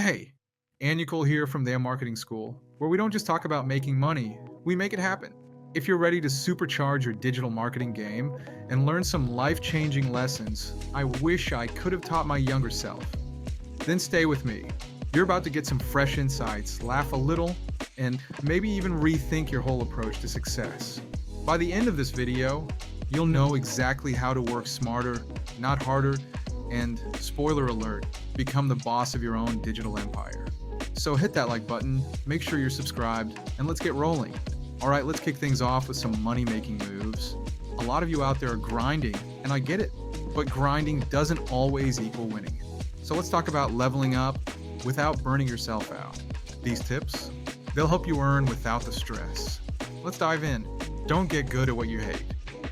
Hey, Anukool here from TheAIMarketingSchool, where we don't just talk about making money, we make it happen. If you're ready to supercharge your digital marketing game and learn some life-changing lessons I wish I could have taught my younger self, then stay with me. You're about to get some fresh insights, laugh a little, and maybe even rethink your whole approach to success. By the end of this video, you'll know exactly how to work smarter, not harder, and spoiler alert, become the boss of your own digital empire. So hit that like button, make sure you're subscribed, and let's get rolling. All right, let's kick things off with some money-making moves. A lot of you out there are grinding, and I get it, but grinding doesn't always equal winning. So let's talk about leveling up without burning yourself out. These tips, they'll help you earn without the stress. Let's dive in. Don't get good at what you hate.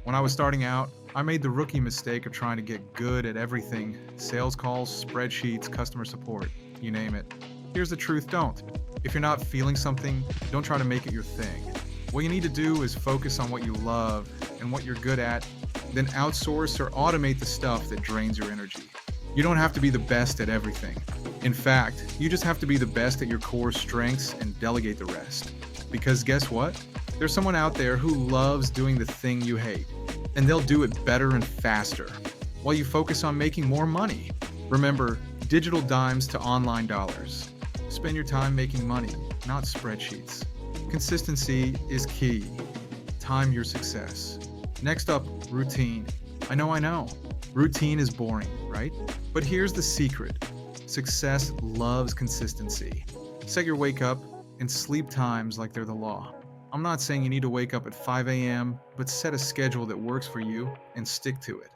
When I was starting out, I made the rookie mistake of trying to get good at everything: sales calls, spreadsheets, customer support, you name it. Here's the truth, don't. If you're not feeling something, don't try to make it your thing. What you need to do is focus on what you love and what you're good at, then outsource or automate the stuff that drains your energy. You don't have to be the best at everything. In fact, you just have to be the best at your core strengths and delegate the rest. Because guess what? There's someone out there who loves doing the thing you hate, and they'll do it better and faster, while you focus on making more money. Remember, digital dimes to online dollars. Spend your time making money, not spreadsheets. Consistency is key. Time your success. Next up, routine. I know. Routine is boring, right? But here's the secret. Success loves consistency. Set your wake up and sleep times like they're the law. I'm not saying you need to wake up at 5 a.m., but set a schedule that works for you and stick to it.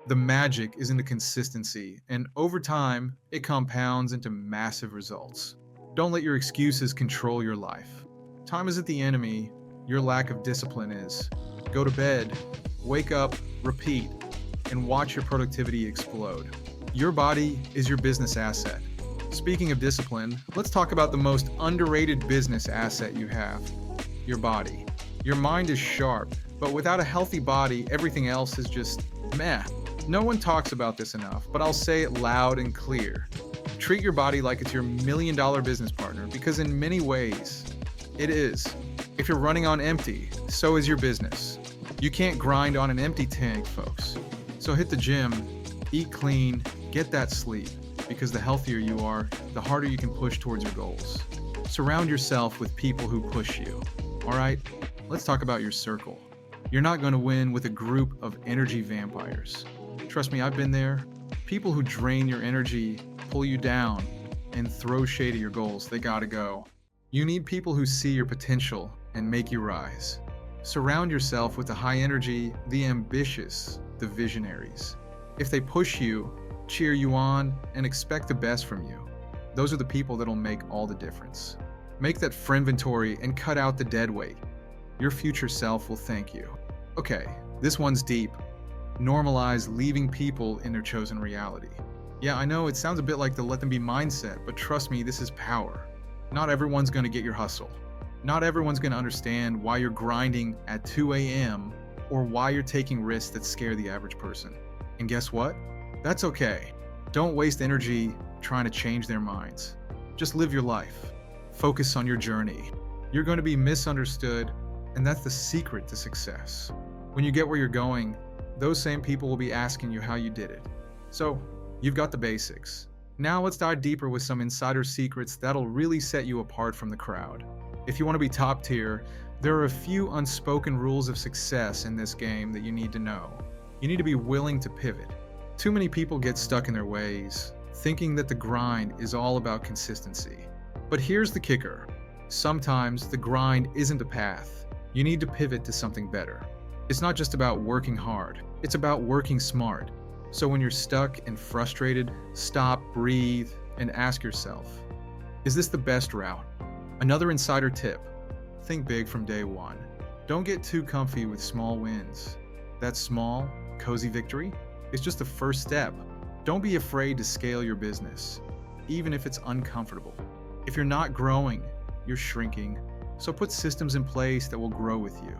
The magic is in the consistency, and over time, it compounds into massive results. Don't let your excuses control your life. Time isn't the enemy, your lack of discipline is. Go to bed, wake up, repeat, and watch your productivity explode. Your body is your business asset. Speaking of discipline, let's talk about the most underrated business asset you have: your body. Your mind is sharp, but without a healthy body, everything else is just meh. No one talks about this enough, but I'll say it loud and clear. Treat your body like it's your million-dollar business partner, because in many ways, it is. If you're running on empty, so is your business. You can't grind on an empty tank, folks. So hit the gym, eat clean, get that sleep, because the healthier you are, the harder you can push towards your goals. Surround yourself with people who push you. All right, let's talk about your circle. You're not going to win with a group of energy vampires. Trust me, I've been there. People who drain your energy, pull you down, and throw shade at your goals, they gotta go. You need people who see your potential and make you rise. Surround yourself with the high energy, the ambitious, the visionaries. If they push you, cheer you on, and expect the best from you, those are the people that'll make all the difference. Make that friendventory and cut out the dead weight. Your future self will thank you. Okay, this one's deep. Normalize leaving people in their chosen reality. Yeah, I know it sounds a bit like the let them be mindset, but trust me, this is power. Not everyone's gonna get your hustle. Not everyone's gonna understand why you're grinding at 2 a.m. or why you're taking risks that scare the average person. And guess what? That's okay. Don't waste energy trying to change their minds. Just live your life. Focus on your journey. You're going to be misunderstood, and that's the secret to success. When you get where you're going, those same people will be asking you how you did it. So, you've got the basics. Now let's dive deeper with some insider secrets that'll really set you apart from the crowd. If you want to be top tier, there are a few unspoken rules of success in this game that you need to know. You need to be willing to pivot. Too many people get stuck in their ways, thinking that the grind is all about consistency. But here's the kicker. Sometimes the grind isn't a path. You need to pivot to something better. It's not just about working hard, it's about working smart. So when you're stuck and frustrated, stop, breathe, and ask yourself, is this the best route? Another insider tip: think big from day one. Don't get too comfy with small wins. That small, cozy victory is just the first step. Don't be afraid to scale your business, even if it's uncomfortable. If you're not growing, you're shrinking. So put systems in place that will grow with you.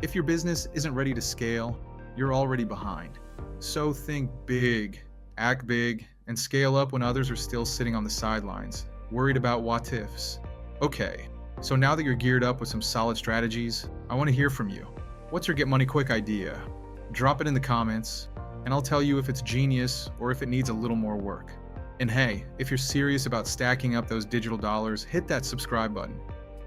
If your business isn't ready to scale, you're already behind. So think big, act big, and scale up when others are still sitting on the sidelines. Worried about what ifs? Okay, so now that you're geared up with some solid strategies, I want to hear from you. What's your get money quick idea? Drop it in the comments, and I'll tell you if it's genius or if it needs a little more work. And hey, if you're serious about stacking up those digital dollars, hit that subscribe button.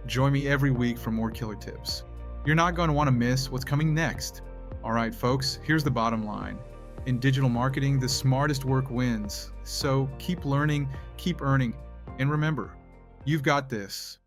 Join me every week for more killer tips. You're not going to want to miss what's coming next. All right, folks, here's the bottom line. In digital marketing, the smartest work wins. So keep learning, keep earning, and remember, you've got this.